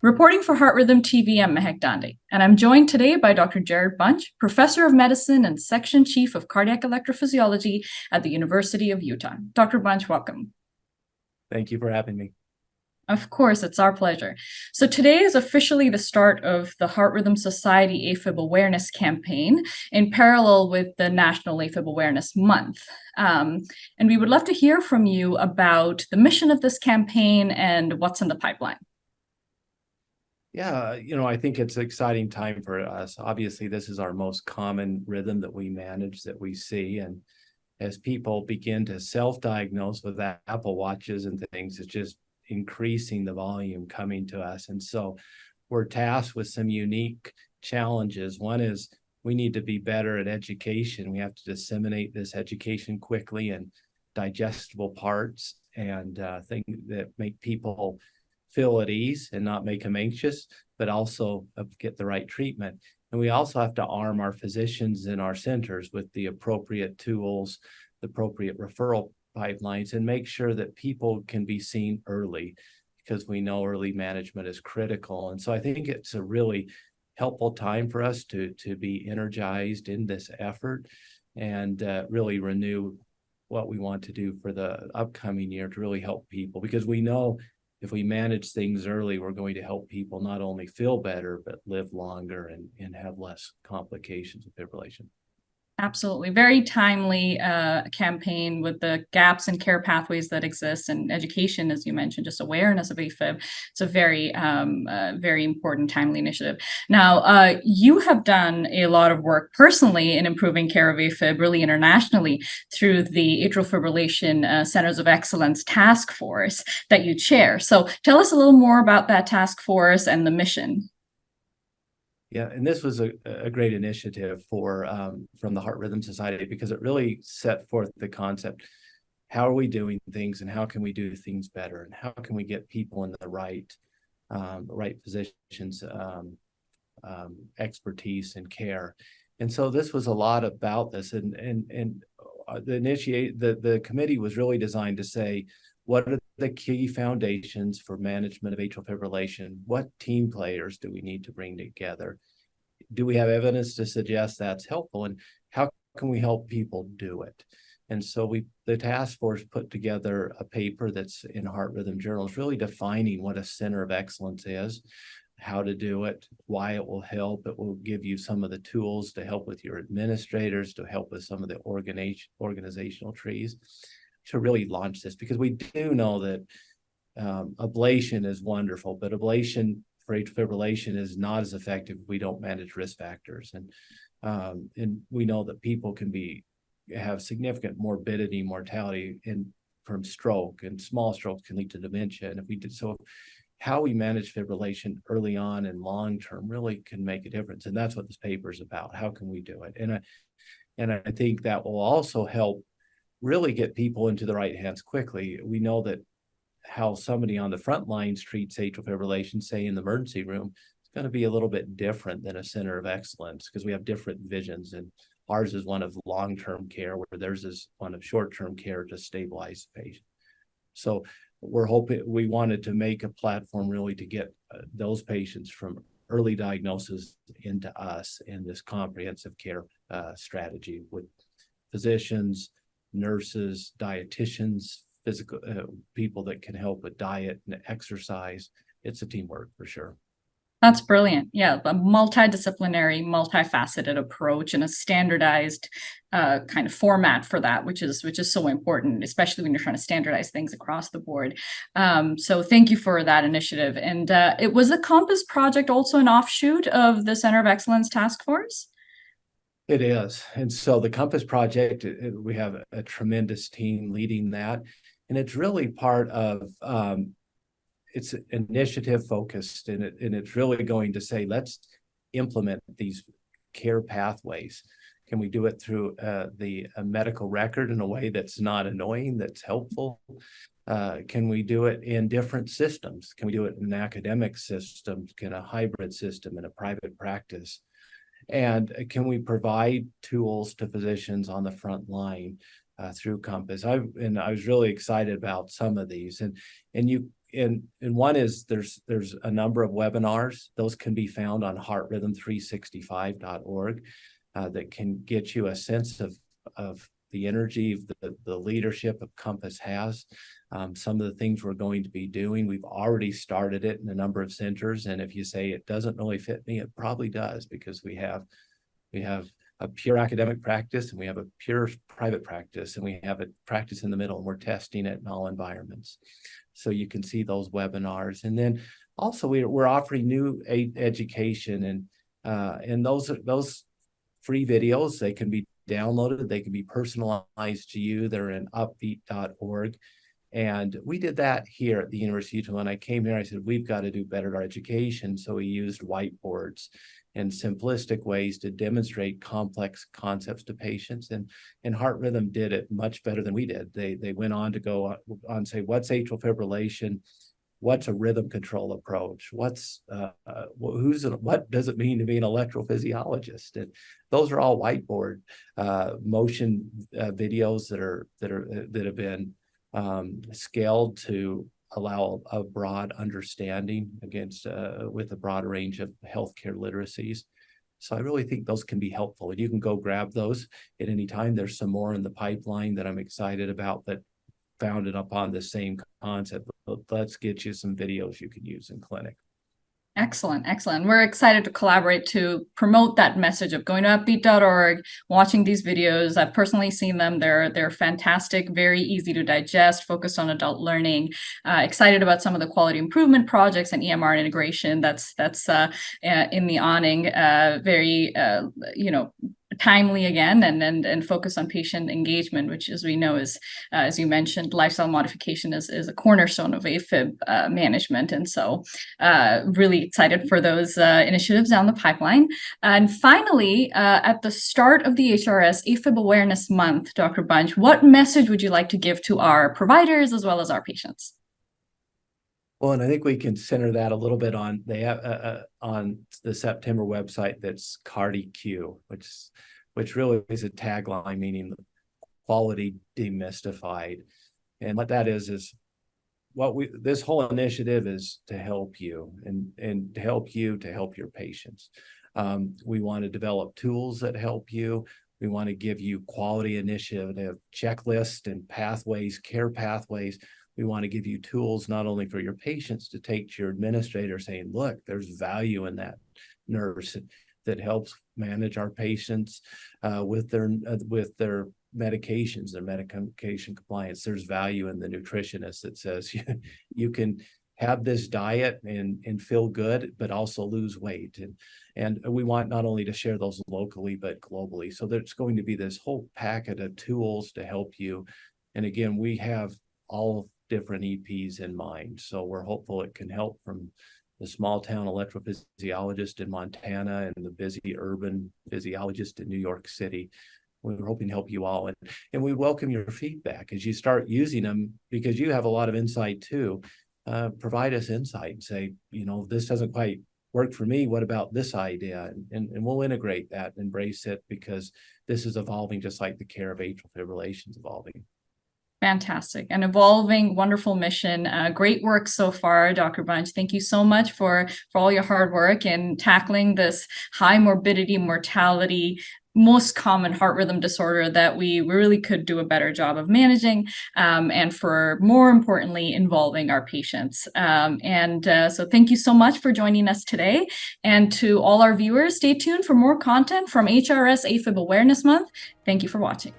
reporting for Heart Rhythm TV. I'm Mehek Dande, and I'm joined today by Dr. Jared Bunch, Professor of Medicine and Section Chief of Cardiac Electrophysiology at the University of Utah. Dr. Bunch, welcome. Thank you for having me. Of course, it's our pleasure. So today is officially the start of the Heart Rhythm Society AFib Awareness Campaign in parallel with the National AFib Awareness Month. And we would love to hear from you about the mission of this campaign and what's in the pipeline. Yeah, I think it's an exciting time for us. Obviously, this is our most common rhythm that we manage, that we see. And as people begin to self-diagnose with Apple Watches and things, it's just increasing the volume coming to us. And so we're tasked with some unique challenges. One is we need to be better at education. We have to disseminate this education quickly in digestible parts and things that make people feel at ease and not make them anxious, but also get the right treatment. And we also have to arm our physicians in our centers with the appropriate tools, the appropriate referral pipelines, and make sure that people can be seen early, because we know early management is critical. And so I think it's a really helpful time for us to be energized in this effort and really renew what we want to do for the upcoming year to really help people, because we know if we manage things early, we're going to help people not only feel better, but live longer and have less complications of fibrillation. Absolutely. Very timely campaign with the gaps in care pathways that exist, and education, as you mentioned, just awareness of AFib. It's a very, very important, timely initiative. Now, you have done a lot of work personally in improving care of AFib, really internationally, through the Atrial Fibrillation Centers of Excellence Task Force that you chair. So tell us a little more about that task force and the mission. Yeah, and this was a great initiative from the Heart Rhythm Society, because it really set forth the concept: how are we doing things, and how can we do things better, and how can we get people in the right positions, expertise and care. And so this was a lot about this, and the committee was really designed to say, what are the key foundations for management of atrial fibrillation? What team players do we need to bring together? Do we have evidence to suggest that's helpful? And how can we help people do it? And so the task force put together a paper that's in Heart Rhythm Journals, really defining what a center of excellence is, how to do it, why it will help. It will give you some of the tools to help with your administrators, to help with some of the organizational trees, to really launch this, because we do know that ablation is wonderful, but ablation for atrial fibrillation is not as effective if we don't manage risk factors. And we know that people can have significant morbidity, mortality from stroke, and small strokes can lead to dementia. And if we did so, how we manage fibrillation early on and long term really can make a difference. And that's what this paper is about. How can we do it? And I think that will also help really get people into the right hands quickly. We know that how somebody on the front lines treats atrial fibrillation, say in the emergency room, is going to be a little bit different than a center of excellence, because we have different visions. And ours is one of long-term care, where theirs is one of short-term care to stabilize the patient. So we wanted to make a platform really to get those patients from early diagnosis into us in this comprehensive care strategy with physicians, nurses, dietitians, physical people that can help with diet and exercise. It's a teamwork for sure. That's brilliant. Yeah, a multidisciplinary, multifaceted approach and a standardized kind of format for that, which is so important, especially when you're trying to standardize things across the board. So thank you for that initiative. And it was a Compass project, also an offshoot of the Center of Excellence Task Force? It is. And so the Compass Project, we have a tremendous team leading that. And it's really part of, it's initiative focused, and it's really going to say, let's implement these care pathways. Can we do it through a medical record in a way that's not annoying, that's helpful? Can we do it in different systems? Can we do it in an academic system, in a hybrid system, in a private practice? And can we provide tools to physicians on the front line through Compass? I was really excited about some of these, and and one is there's a number of webinars. Those can be found on heartrhythm365.org that can get you a sense of the energy the leadership of Compass has. Some of the things we're going to be doing, we've already started it in a number of centers. And if you say it doesn't really fit me, it probably does, because we have a pure academic practice, and we have a pure private practice, and we have a practice in the middle, and we're testing it in all environments. So you can see those webinars. And then also we're offering new education, and those free videos, they can be downloaded, they can be personalized to you. They're in upbeat.org. And we did that here at the University of Utah. When I came here, I said, we've got to do better at our education. So we used whiteboards and simplistic ways to demonstrate complex concepts to patients. And Heart Rhythm did it much better than we did. They went on to go on and say, what's atrial fibrillation? What's a rhythm control approach? What does it mean to be an electrophysiologist? And those are all whiteboard motion videos that have been scaled to allow a broad understanding with a broad range of healthcare literacies. So I really think those can be helpful, and you can go grab those at any time. There's some more in the pipeline that I'm excited about that founded upon the same concept. But let's get you some videos you can use in clinic. Excellent, excellent. We're excited to collaborate to promote that message of going to upbeat.org, watching these videos. I've personally seen them. They're fantastic, very easy to digest, focused on adult learning. Excited about some of the quality improvement projects and EMR integration that's in the awning. Very timely again, and focus on patient engagement, which, as we know, is as you mentioned, lifestyle modification is a cornerstone of AFib management. And so really excited for those initiatives down the pipeline. And finally, at the start of the HRS AFib Awareness Month, Dr. Bunch, what message would you like to give to our providers as well as our patients? Well, and I think we can center that a little bit on on the September website, that's CardiQ, which really is a tagline meaning quality demystified. And what that is this whole initiative is to help you and to help your patients. We want to develop tools that help you. We want to give you quality initiative checklists and pathways, care pathways. We want to give you tools not only for your patients to take to your administrator saying, look, there's value in that nurse that helps manage our patients with their medications, their medication compliance. There's value in the nutritionist that says you can have this diet and feel good, but also lose weight. And we want not only to share those locally, but globally. So there's going to be this whole packet of tools to help you. And again, we have all different EPs in mind. So we're hopeful it can help from the small town electrophysiologist in Montana and the busy urban physiologist in New York City. We're hoping to help you all. And we welcome your feedback as you start using them, because you have a lot of insight too. Provide us insight and say, this doesn't quite work for me. What about this idea? And we'll integrate that and embrace it, because this is evolving just like the care of atrial fibrillation is evolving. Fantastic. An evolving, wonderful mission. Great work so far, Dr. Bunch. Thank you so much for all your hard work in tackling this high morbidity, mortality, most common heart rhythm disorder that we really could do a better job of managing, and for, more importantly, involving our patients. So thank you so much for joining us today. And to all our viewers, stay tuned for more content from HRS AFib Awareness Month. Thank you for watching.